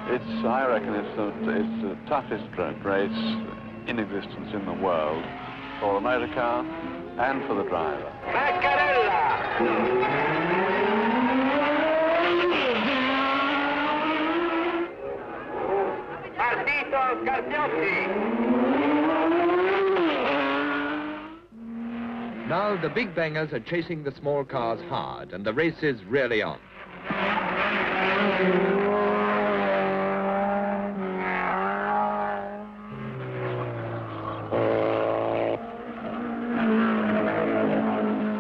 I reckon it's the toughest race in existence in the world for the motor car and for the driver. Vaccarella! Partito Scarpiotti! Now the big bangers are chasing the small cars hard, and the race is really on.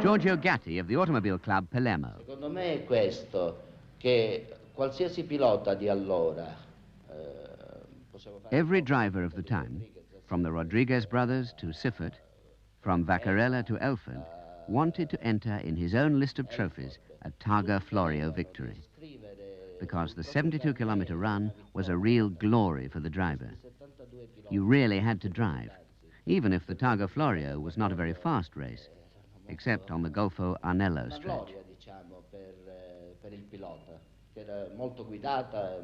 Giorgio Gatti of the Automobile Club Palermo. Secondo me è questo, che qualsiasi pilota di allora... Every driver of the time, from the Rodriguez brothers to Siffert, from Vaccarella to Elford, wanted to enter in his own list of trophies a Targa Florio victory, because the 72-kilometer run was a real glory for the driver. You really had to drive, even if the Targa Florio was not a very fast race, except on the Golfo Arnello stretch. Per il pilota, che era molto guidata,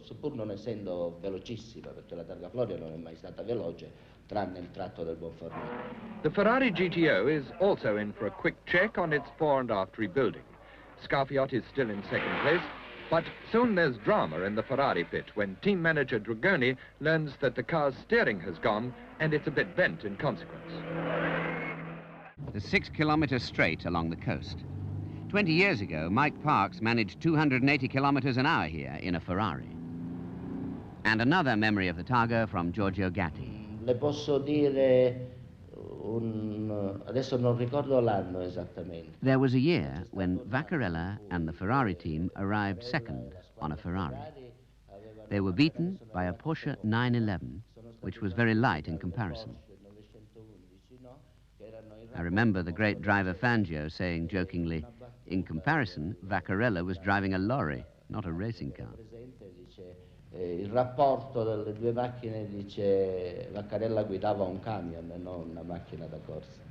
seppur non essendo velocissima, perché la Targa Florio non è mai stata veloce, tranne il tratto del Bonfornino. The Ferrari GTO is also in for a quick check on its fore and aft rebuilding. Scarpiotti is still in second place, but soon there's drama in the Ferrari pit when team manager Dragoni learns that the car's steering has gone and it's a bit bent in consequence. The 6-kilometer straight along the coast. 20 years ago, Mike Parks managed 280 kilometers an hour here in a Ferrari. And another memory of the Targa from Giorgio Gatti. Le posso dire adesso non ricordo l'anno esattamente. There was a year when Vaccarella and the Ferrari team arrived second on a Ferrari. They were beaten by a Porsche 911, which was very light in comparison. I remember the great driver Fangio saying jokingly, in comparison, Vaccarella was driving a lorry, not a racing car. Il rapporto delle due macchine dice Vaccarella guidava un camion e non una macchina da corsa.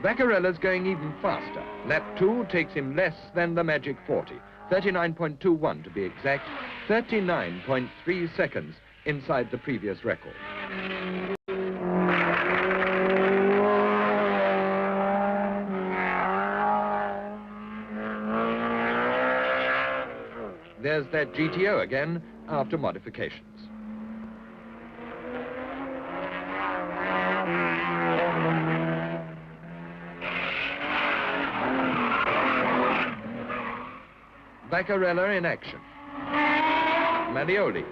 Vaccarella's going even faster. Lap 2 takes him less than the magic 40, 39.21 to be exact, 39.3 seconds inside the previous record. There's that GTO again, after modifications. Vaccarella in action. Marioli.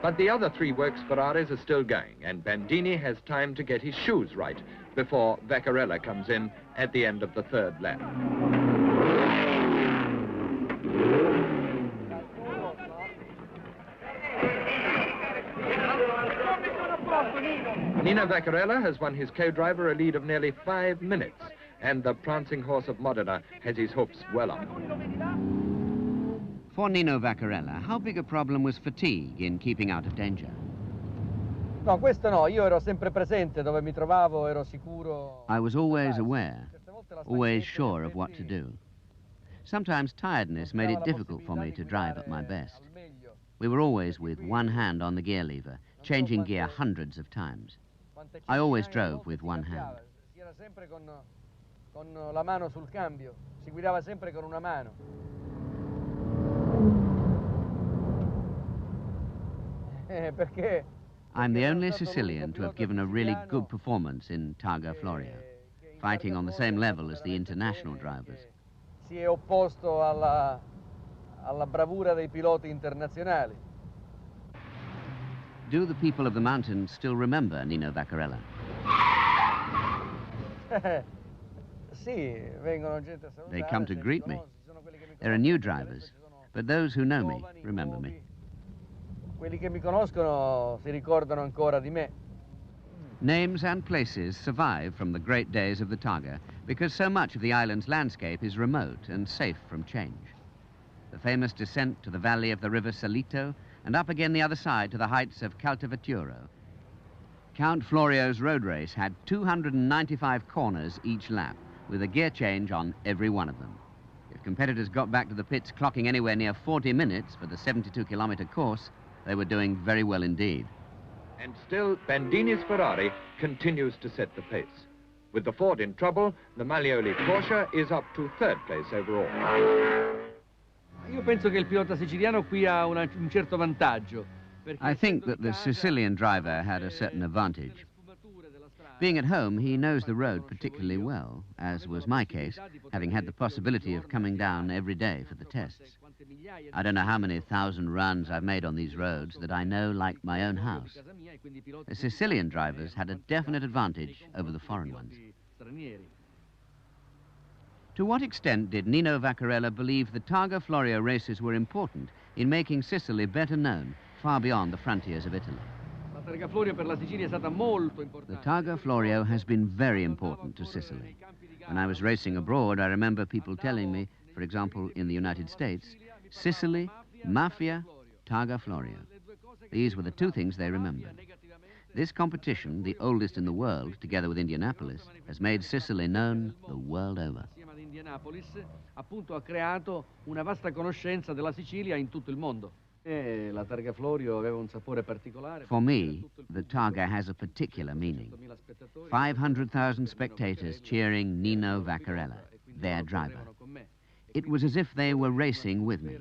But the other three works Ferraris are still going, and Bandini has time to get his shoes right before Vaccarella comes in at the end of the third lap. Nino Vaccarella has won his co-driver a lead of nearly 5 minutes, and the prancing horse of Modena has his hopes well up. For Nino Vaccarella, how big a problem was fatigue in keeping out of danger? No, questo no, io ero sempre presente dove mi trovavo, ero sicuro. I was always aware, always sure of what to do. Sometimes tiredness made it difficult for me to drive at my best. We were always with one hand on the gear lever, changing gear hundreds of times. I always drove with one hand. Si era sempre con la mano sul cambio, si guidava sempre con una mano. Perché I'm the only Sicilian to have given a really good performance in Targa Florio, fighting on the same level as the international drivers. Si è opposto alla bravura dei piloti internazionali. Do the people of the mountains still remember Nino Vaccarella? They come to greet me. There are new drivers, but those who know me remember me. Quelli che mi conoscono si ricordano ancora di me. Names and places survive from the great days of the Targa because so much of the island's landscape is remote and safe from change. The famous descent to the valley of the river Salito and up again the other side to the heights of Caltaveturo. Count Florio's road race had 295 corners each lap, with a gear change on every one of them. If competitors got back to the pits clocking anywhere near 40 minutes for the 72-kilometer course, they were doing very well indeed. And still, Bandini's Ferrari continues to set the pace. With the Ford in trouble, the Maglioli Porsche is up to third place overall. Io penso che il pilota siciliano qui ha un certo vantaggio. I think that the Sicilian driver had a certain advantage. Being at home, he knows the road particularly well, as was my case, having had the possibility of coming down every day for the tests. I don't know how many thousand runs I've made on these roads that I know like my own house. The Sicilian drivers had a definite advantage over the foreign ones. To what extent did Nino Vaccarella believe the Targa Florio races were important in making Sicily better known far beyond the frontiers of Italy? La Targa Florio per la Sicilia è stata molto importante. The Targa Florio has been very important to Sicily. When I was racing abroad, I remember people telling me, for example, in the United States, Sicily, Mafia, Targa Florio. These were the two things they remembered. This competition, the oldest in the world, together with Indianapolis, has made Sicily known the world over. Insieme ad Indianapolis, appunto, ha creato una vasta conoscenza della Sicilia in tutto il mondo. La Targa Florio aveva un sapore particolare. For me, the Targa has a particular meaning. 500,000 spectators cheering Nino Vaccarella, their driver. It was as if they were racing with me,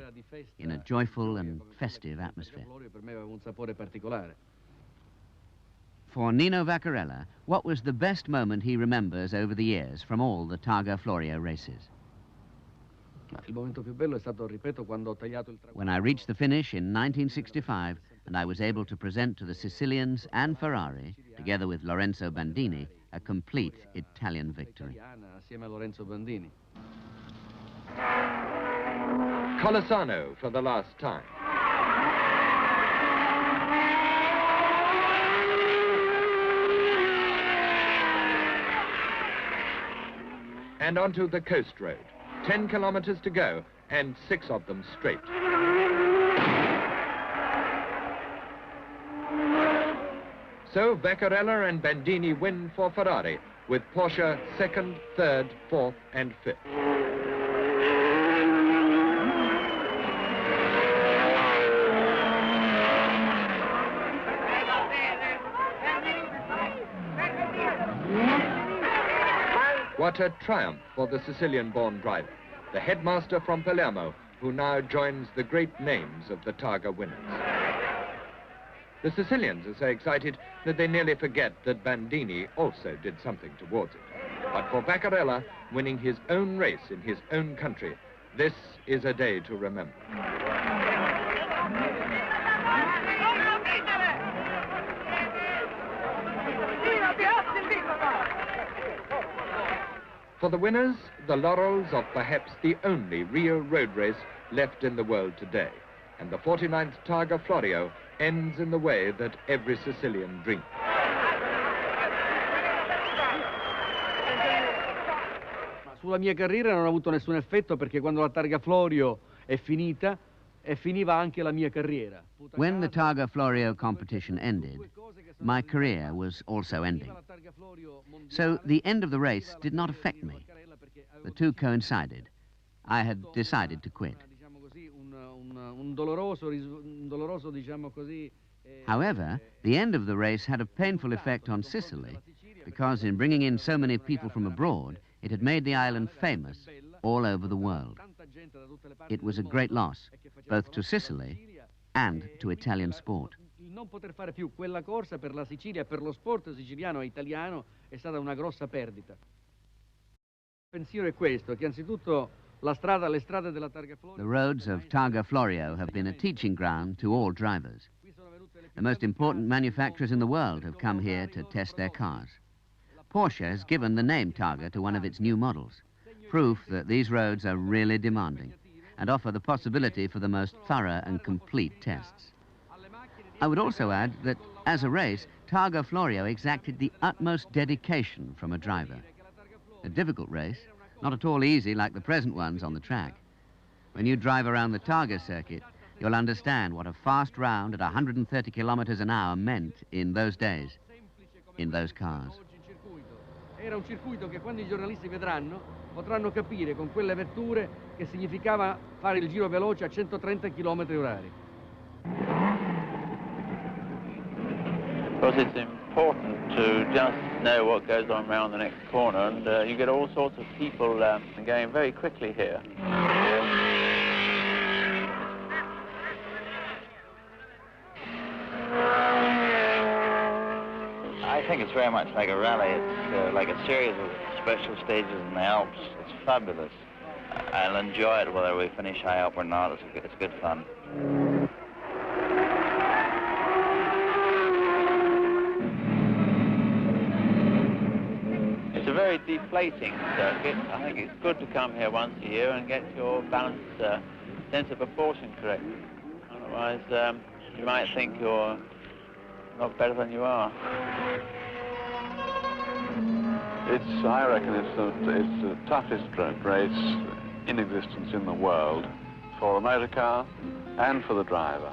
in a joyful and festive atmosphere. For Nino Vaccarella, what was the best moment he remembers over the years from all the Targa Florio races? When I reached the finish in 1965, and I was able to present to the Sicilians and Ferrari, together with Lorenzo Bandini, a complete Italian victory. Colasano for the last time. And onto the coast road. 10 kilometers to go, and 6 of them straight. So Vaccarella and Bandini win for Ferrari, with Porsche second, third, fourth, and fifth. What a triumph for the Sicilian-born driver, the headmaster from Palermo, who now joins the great names of the Targa winners. The Sicilians are so excited that they nearly forget that Bandini also did something towards it. But for Vaccarella, winning his own race in his own country, this is a day to remember. For the winners, the laurels of perhaps the only real road race left in the world today. And the 49th Targa Florio ends in the way that every Sicilian dreams. Sulla mia carriera non ha avuto nessun effetto perché quando la Targa Florio è finita, finiva anche la mia carriera. When the Targa Florio competition ended, my career was also ending. So the end of the race did not affect me. The two coincided. I had decided to quit. However, the end of the race had a painful effect on Sicily because in bringing in so many people from abroad, it had made the island famous all over the world. It was a great loss, both to Sicily and to Italian sport. Non poter fare più quella corsa per la Sicilia e per lo sport siciliano e italiano è stata una grossa perdita. Il pensiero è questo, che anzitutto le strade della Targa Florio... The roads of Targa Florio have been a teaching ground to all drivers. The most important manufacturers in the world have come here to test their cars. Porsche has given the name Targa to one of its new models, proof that these roads are really demanding and offer the possibility for the most thorough and complete tests. I would also add that, as a race, Targa Florio exacted the utmost dedication from a driver. A difficult race, not at all easy like the present ones on the track. When you drive around the Targa circuit, you'll understand what a fast round at 130 kilometers an hour meant in those days, in those cars. Era un circuito che quando i giornalisti vedranno potranno capire con quelle vetture che significava fare il giro veloce a 130 km/h. Because it's important to just know what goes on around the next corner, and you get all sorts of people going very quickly here. I think it's very much like a rally. It's like a series of special stages in the Alps. It's fabulous. I'll enjoy it whether we finish high up or not. It's good fun. It's a very deflating circuit. I think it's good to come here once a year and get your balance, sense of proportion correct. Otherwise, you might think you're not better than you are. I reckon it's the toughest race in existence in the world for the motor car and for the driver.